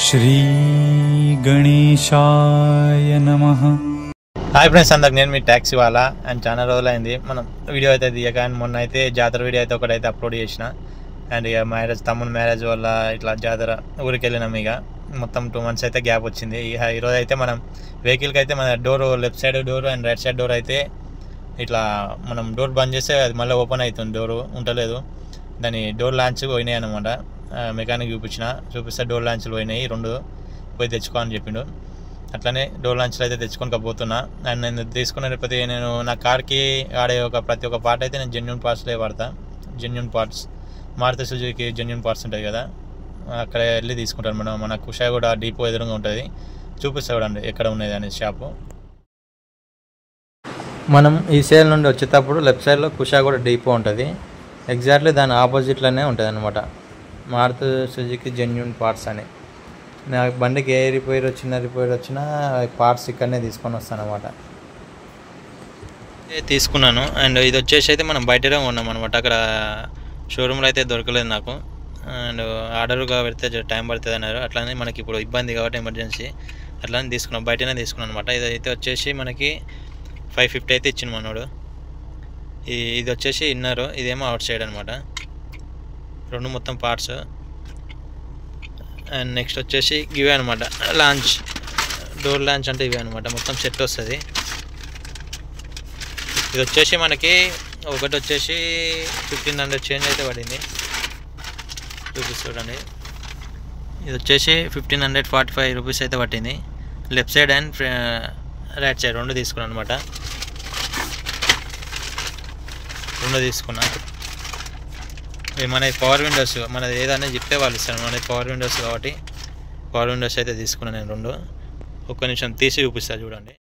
శ్రీ గణేశాయ నమః. Hi friends, అందరికి నేను మీ ట్యాక్సీ వాళ్ళ అండ్ చాలా రోజులైంది మనం వీడియో అయితే తీయక. అండ్ మొన్న అయితే జాతర వీడియో అయితే ఒకటైతే అప్లోడ్ చేసిన. అండ్ ఇక తమ్ముడు మ్యారేజ్ వల్ల ఇట్లా జాతర ఊరికి వెళ్ళినాం. ఇక మొత్తం 2 months అయితే గ్యాప్ వచ్చింది. ఇక ఈరోజు అయితే మనం వెహికల్కి అయితే మన door left side door and right side door అయితే ఇట్లా మనం డోర్ బంద్ చేస్తే అది మళ్ళీ ఓపెన్ అవుతుంది, డోరు ఉండలేదు. దాని డోర్ లాంచ్ పోయినాయి అనమాట. మెకానిక్ చూపిస్తే డోర్ లాంచ్లు పోయినాయి, 2 పోయి తెచ్చుకో అని చెప్పిండు. అట్లనే డోర్ లాంచ్లు అయితే తెచ్చుకొని పోతున్నా. అండ్ నేను తీసుకునే ప్రతి నేను నా కార్కి ఆడే ప్రతి ఒక్క పార్ట్ అయితే నేను జెన్యూన్ పార్ట్స్లే వాడతా. Genuine parts Maruti Suzuki genuine parts ఉంటాయి కదా, అక్కడ వెళ్ళి తీసుకుంటాను. మన కుషాగూడ డిపో ఎదురుగా ఉంటుంది, చూపిస్తా చూడండి ఎక్కడ ఉన్నది అనే షాపు. మనం ఈ సేల్ నుండి వచ్చేటప్పుడు లెఫ్ట్ సైడ్లో కుషాగూడ డిపో ఉంటుంది. ఎగ్జాక్ట్లీ దాని ఆపోజిట్లోనే ఉంటుంది అనమాట మారుతి సుజుకి జెన్యూన్ పార్ట్స్ అని. నా బండికి ఏ రిపేర్ వచ్చినా పార్ట్స్ ఇక్కడనే తీసుకొని వస్తాను అనమాట. తీసుకున్నాను. అండ్ ఇది వచ్చేసి అయితే మనం బయటనే ఉన్నాం అనమాట. అక్కడ షోరూమ్లో అయితే దొరకలేదు నాకు. అండ్ ఆర్డర్గా పెడితే టైం పడుతుంది అన్నారు. అట్లానే మనకి ఇప్పుడు ఇబ్బంది కాబట్టి ఎమర్జెన్సీ అట్లానే తీసుకున్నాం, బయటనే తీసుకున్నాను అనమాట. ఇదైతే వచ్చేసి మనకి 550 అయితే ఇచ్చింది మనోడు. ఇది వచ్చేసి ఇన్నర్, ఇదేమో అవుట్ సైడ్ అనమాట. 2 మొత్తం పార్ట్స్. అండ్ నెక్స్ట్ వచ్చేసి ఇవే అనమాట లాంచ్, డోర్ లాంచ్ అంటే ఇవే అనమాట. మొత్తం సెట్ వస్తుంది. ఇది వచ్చేసి మనకి ఒకటి వచ్చేసి 1500 చేంజ్ అయితే పడింది, చూపిస్తుండండి. ఇది వచ్చేసి 1545 రూపీస్ అయితే పట్టింది. Left side and right side 2 తీసుకున్నాను అనమాట. 2 తీసుకున్నా. మనది పవర్ విండోస్, మనది ఏదైనా చెప్తే వాళ్ళు ఇస్తారు. మనది పవర్ విండోస్ కాబట్టి పవర్ విండోస్ అయితే తీసుకున్నాను నేను 2. ఒక్క నిమిషం తీసి చూపిస్తాను చూడండి.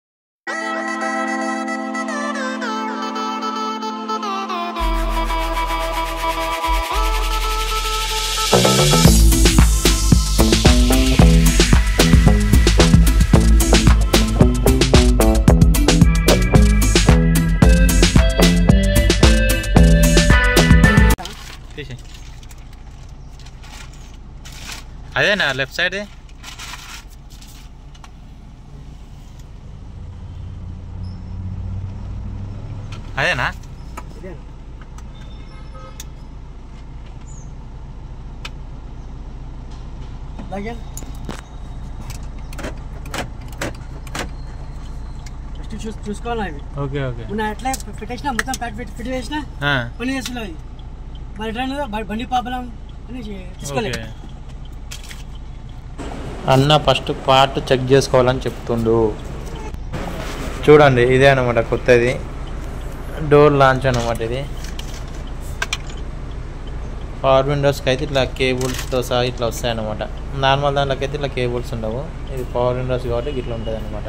అదేనా లెఫ్ట్ సైడ్? అదేనా? చూసుకోవాలి. Okay okay. ఎట్లా పెట్టేసిన మొత్తం ఫిట్ చేసిన పని చేస్తున్నాయి. మరి ఎట్లా బండి ప్రాబ్లం అని తీసుకోలేదు. అన్న ఫస్ట్ పార్ట్ చెక్ చేసుకోవాలని చెప్తుండు. చూడండి ఇదే అనమాట కొత్తది డోర్ లాంచ్ అనమాట. ఇది పవర్ విండోస్కి అయితే ఇట్లా కేబుల్స్తో సహా ఇట్లా వస్తాయన్నమాట. నార్మల్ దాంట్లోకి అయితే ఇట్లా కేబుల్స్ ఉండవు. ఇది పవర్ విండోస్ కాబట్టి ఇట్లా ఉంటుంది అనమాట.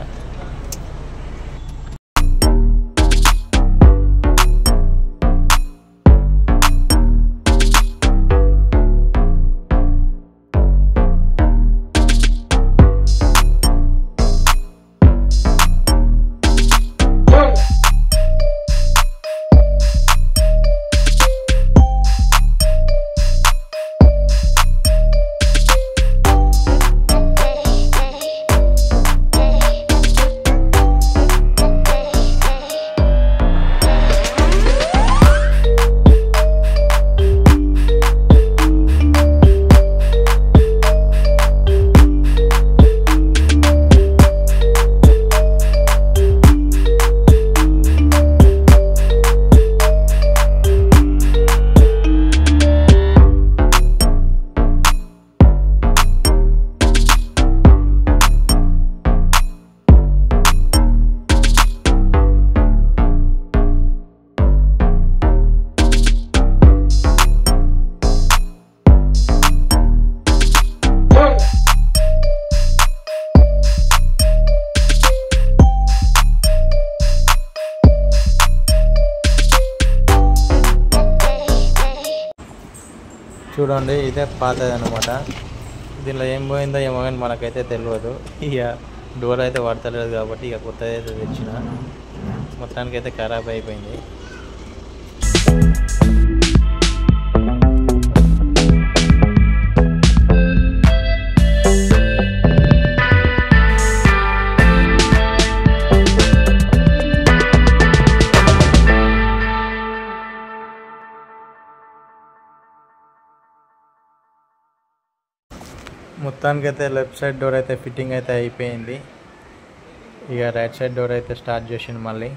చూడండి ఇదే పాతది అనమాట. దీనిలో ఏం పోయిందో ఏమో కానీ మనకైతే తెలియదు. ఇక డోర్ అయితే వాడతలేదు కాబట్టి ఇక కొత్తది అయితే తెచ్చిన. మొత్తానికైతే ఖరాబ్ అయిపోయింది. మొత్తానికైతే లెఫ్ట్ సైడ్ డోర్ అయితే ఫిట్టింగ్ అయితే అయిపోయింది. ఇక రైట్ సైడ్ డోర్ అయితే స్టార్ట్ చేసిండు మళ్ళీ.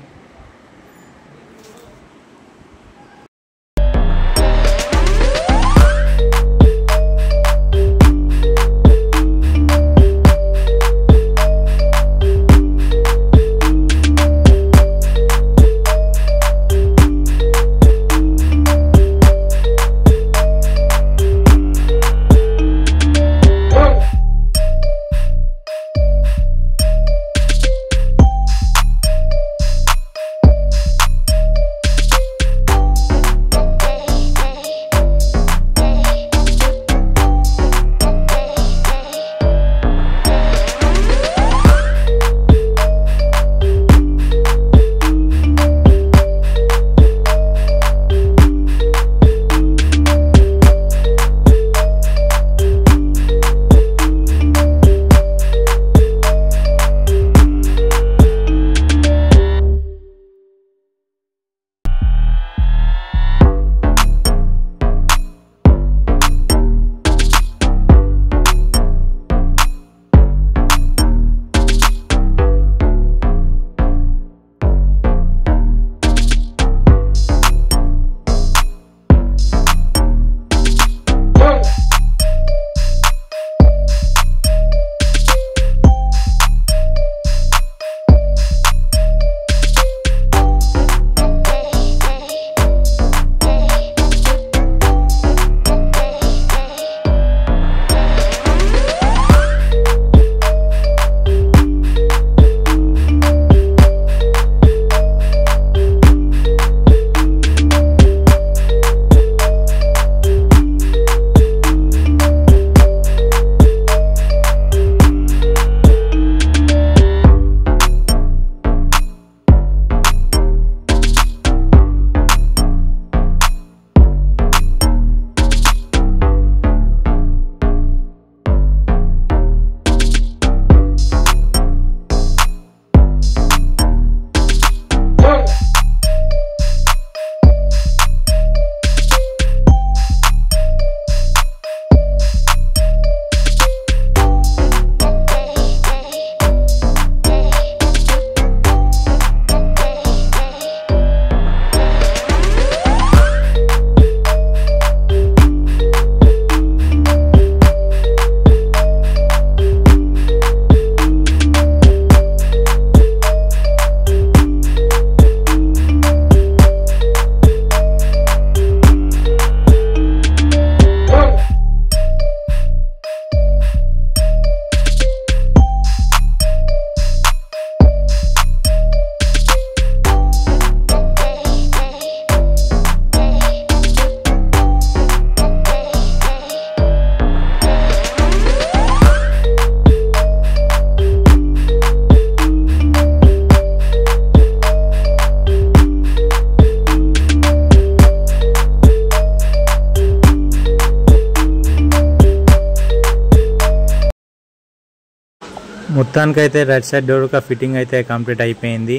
మొత్తానికైతే రైట్ సైడ్ డోర్ ఒక ఫిట్టింగ్ అయితే కంప్లీట్ అయిపోయింది.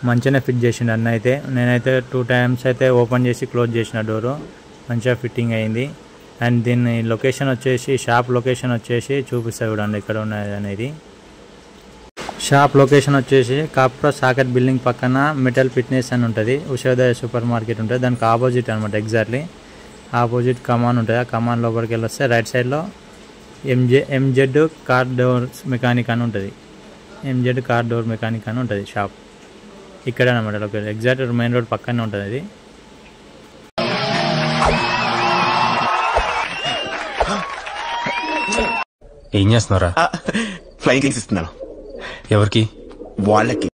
మంచిగానే ఫిట్ చేసిండు అన్న అయితే. నేనైతే 2 times అయితే ఓపెన్ చేసి క్లోజ్ చేసిన డోరు. మంచిగా ఫిట్టింగ్ అయింది. అండ్ దీని లొకేషన్ వచ్చేసి షాప్ లొకేషన్ వచ్చేసి చూపిస్తా చూడండి ఇక్కడ ఉన్నది అనేది. షాప్ లొకేషన్ వచ్చేసి కాప్రా సాకెట్ బిల్డింగ్ పక్కన మెటల్ ఫిట్నెస్ అని ఉంటుంది. ఉషోదయ సూపర్ మార్కెట్ ఉంటుంది. దానికి ఆపోజిట్ అనమాట. ఎగ్జాక్ట్లీ ఆపోజిట్ కమాన్ ఉంటుంది. ఆ కమాన్ లోపలికి వెళ్ళి వస్తే రైట్ సైడ్లో ఎంజెడ్ కార్ డోర్స్ మెకానిక్ అని ఉంటుంది. ఎంజెడ్ కార్ డోర్ మెకానిక్ అని ఉంటుంది షాప్. ఇక్కడ అనమాట లొకేషన్. ఎగ్జాక్ట్ మెయిన్ రోడ్ పక్కనే ఉంటుంది అది. ఏం చేస్తున్నారా? ఫ్లైయింగ్ కిక్స్ ఇస్తున్నాను. ఎవరికి? వాళ్ళకి.